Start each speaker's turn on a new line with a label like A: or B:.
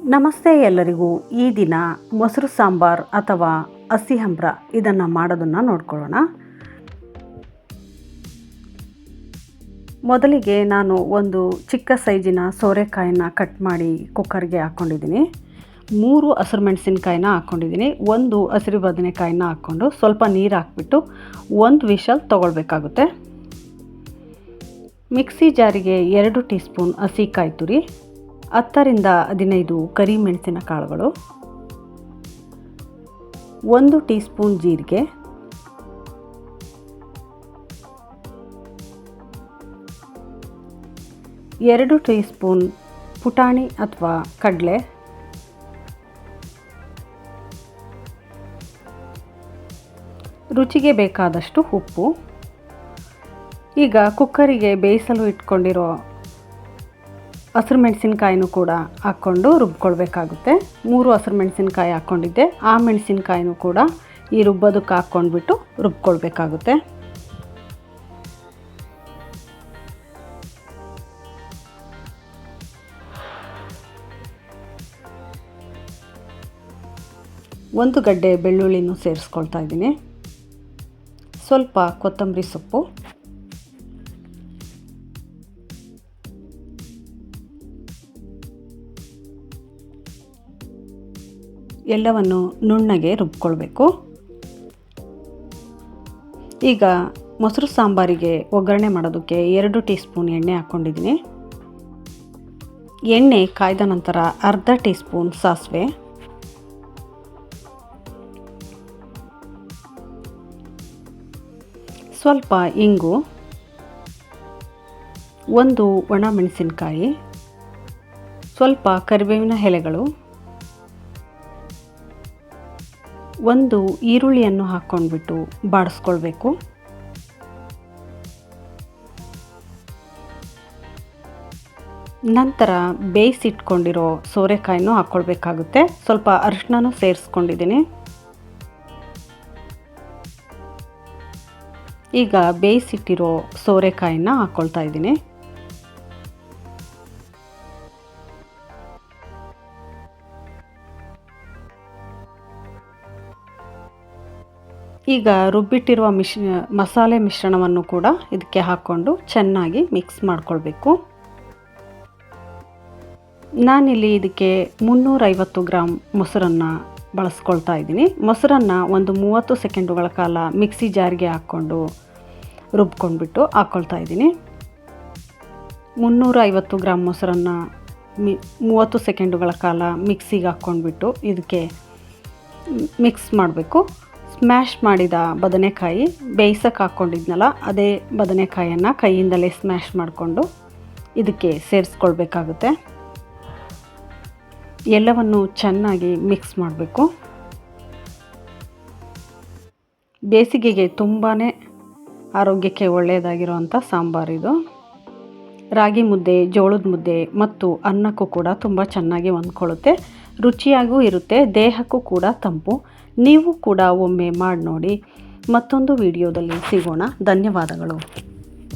A: ನಮಸ್ತೆ ಎಲ್ಲರಿಗೂ. ಈ ದಿನ ಮೊಸರು ಸಾಂಬಾರ್ ಅಥವಾ ಹಸಿ ಹಂಬ್ರ ಇದನ್ನು ಮಾಡೋದನ್ನು ನೋಡ್ಕೊಳ್ಳೋಣ. ಮೊದಲಿಗೆ ನಾನು ಒಂದು ಚಿಕ್ಕ ಸೈಜಿನ ಸೋರೆಕಾಯಿನ ಕಟ್ ಮಾಡಿ ಕುಕ್ಕರ್ಗೆ ಹಾಕ್ಕೊಂಡಿದ್ದೀನಿ. 3 ಹಸಿರು ಮೆಣಸಿನ್ಕಾಯಿನ ಹಾಕ್ಕೊಂಡಿದ್ದೀನಿ. 1 ಹಸಿರು ಬದನೆಕಾಯಿನ ಹಾಕ್ಕೊಂಡು ಸ್ವಲ್ಪ ನೀರು ಹಾಕ್ಬಿಟ್ಟು 1 ವಿಷಲ್ ತೊಗೊಳ್ಬೇಕಾಗುತ್ತೆ. ಮಿಕ್ಸಿ ಜಾರಿಗೆ 2 ಟೀ ಸ್ಪೂನ್ ಹಸಿ ಕಾಯಿ ತುರಿ, 10ರಿಂದ 15 ಕರಿಮೆಣಸಿನ ಕಾಳುಗಳು, 1 ಟೀ ಸ್ಪೂನ್ ಜೀರಿಗೆ, 2 ಟೀ ಸ್ಪೂನ್ ಪುಟಾಣಿ ಅಥವಾ ಕಡಲೆ, ರುಚಿಗೆ ಬೇಕಾದಷ್ಟು ಉಪ್ಪು. ಈಗ ಕುಕ್ಕರಿಗೆ ಬೇಯಿಸಲು ಇಟ್ಕೊಂಡಿರೋ ಹಸಿರು ಮೆಣಸಿನ್ಕಾಯಿನೂ ಕೂಡ ಹಾಕ್ಕೊಂಡು ರುಬ್ಕೊಳ್ಬೇಕಾಗುತ್ತೆ. 3 ಹಸಿರು ಮೆಣಸಿನ್ಕಾಯಿ ಹಾಕ್ಕೊಂಡಿದ್ದೆ. ಆ ಮೆಣಸಿನ್ಕಾಯಿನೂ ಕೂಡ ಈ ರುಬ್ಬೋದಕ್ಕೆ ಹಾಕ್ಕೊಂಡ್ಬಿಟ್ಟು ರುಬ್ಕೊಳ್ಬೇಕಾಗುತ್ತೆ. ಒಂದು ಗಡ್ಡೆ ಬೆಳ್ಳುಳ್ಳಿನೂ ಸೇರಿಸ್ಕೊಳ್ತಾ ಇದ್ದೀನಿ. ಸ್ವಲ್ಪ ಕೊತ್ತಂಬರಿ ಸೊಪ್ಪು, ಎಲ್ಲವನ್ನು ನುಣ್ಣಗೆ ರುಬ್ಕೊಳ್ಬೇಕು. ಈಗ ಮೊಸರು ಸಾಂಬಾರಿಗೆ ಒಗ್ಗರಣೆ ಮಾಡೋದಕ್ಕೆ 2 ಟೀ ಸ್ಪೂನ್ ಎಣ್ಣೆ ಹಾಕ್ಕೊಂಡಿದ್ದೀನಿ. ಎಣ್ಣೆ ಕಾಯ್ದ ನಂತರ ಅರ್ಧ ಟೀ ಸ್ಪೂನ್ ಸಾಸಿವೆ, ಸ್ವಲ್ಪ ಇಂಗು, 1 ಒಣ ಮೆಣಸಿನಕಾಯಿ, ಸ್ವಲ್ಪ ಕರಿಬೇವಿನ ಎಲೆಗಳು, 1 ಈರುಳ್ಳಿಯನ್ನು ಹಾಕ್ಕೊಂಡ್ಬಿಟ್ಟು ಬಾಡಿಸ್ಕೊಳ್ಬೇಕು. ನಂತರ ಬೇಯಿಸಿಟ್ಕೊಂಡಿರೋ ಸೋರೆಕಾಯಿನೂ ಹಾಕ್ಕೊಳ್ಬೇಕಾಗುತ್ತೆ. ಸ್ವಲ್ಪ ಅರಿಶಿನನೂ ಸೇರಿಸ್ಕೊಂಡಿದ್ದೀನಿ. ಈಗ ಬೇಯಿಸಿಟ್ಟಿರೋ ಸೋರೆಕಾಯಿನ ಹಾಕ್ಕೊಳ್ತಾ ಇದ್ದೀನಿ. ಈಗ ರುಬ್ಬಿಟ್ಟಿರುವ ಮಸಾಲೆ ಮಿಶ್ರಣವನ್ನು ಕೂಡ ಇದಕ್ಕೆ ಹಾಕ್ಕೊಂಡು ಚೆನ್ನಾಗಿ ಮಿಕ್ಸ್ ಮಾಡ್ಕೊಳ್ಬೇಕು. ನಾನಿಲ್ಲಿ ಇದಕ್ಕೆ 350 ಗ್ರಾಮ್ ಮೊಸರನ್ನು ಬಳಸ್ಕೊಳ್ತಾ ಇದ್ದೀನಿ. ಮೊಸರನ್ನು ಒಂದು 30 ಸೆಕೆಂಡುಗಳ ಕಾಲ ಮಿಕ್ಸಿ ಜಾರ್ಗೆ ಹಾಕ್ಕೊಂಡು ರುಬ್ಕೊಂಡ್ಬಿಟ್ಟು ಹಾಕ್ಕೊಳ್ತಾ ಇದ್ದೀನಿ. 350 ಗ್ರಾಮ್ ಮೊಸರನ್ನು 30 ಸೆಕೆಂಡುಗಳ ಕಾಲ ಮಿಕ್ಸಿಗೆ ಹಾಕ್ಕೊಂಡ್ಬಿಟ್ಟು ಇದಕ್ಕೆ ಮಿಕ್ಸ್ ಮಾಡಬೇಕು. ಸ್ಮ್ಯಾಶ್ ಮಾಡಿದ ಬದನೆಕಾಯಿ ಬೇಯಿಸಕ್ಕೆ ಹಾಕ್ಕೊಂಡಿದ್ನಲ್ಲ, ಅದೇ ಬದನೆಕಾಯನ್ನು ಕೈಯಿಂದಲೇ ಸ್ಮ್ಯಾಶ್ ಮಾಡಿಕೊಂಡು ಇದಕ್ಕೆ ಸೇರಿಸ್ಕೊಳ್ಬೇಕಾಗುತ್ತೆ. ಎಲ್ಲವನ್ನು ಚೆನ್ನಾಗಿ ಮಿಕ್ಸ್ ಮಾಡಬೇಕು. ಬೇಸಿಗೆಗೆ ತುಂಬಾ ಆರೋಗ್ಯಕ್ಕೆ ಒಳ್ಳೆಯದಾಗಿರುವಂಥ ಸಾಂಬಾರಿದು. ರಾಗಿ ಮುದ್ದೆ, ಜೋಳದ ಮುದ್ದೆ ಮತ್ತು ಅನ್ನಕ್ಕೂ ಕೂಡ ತುಂಬ ಚೆನ್ನಾಗಿ ಹೊಂದ್ಕೊಳ್ಳುತ್ತೆ. ರುಚಿಯಾಗೂ ಇರುತ್ತೆ, ದೇಹಕ್ಕೂ ಕೂಡ ತಂಪು. ನೀವು ಕೂಡ ಒಮ್ಮೆ ಮಾಡಿ ನೋಡಿ. ಮತ್ತೊಂದು ವಿಡಿಯೋದಲ್ಲಿ ಸಿಗೋಣ. ಧನ್ಯವಾದಗಳು.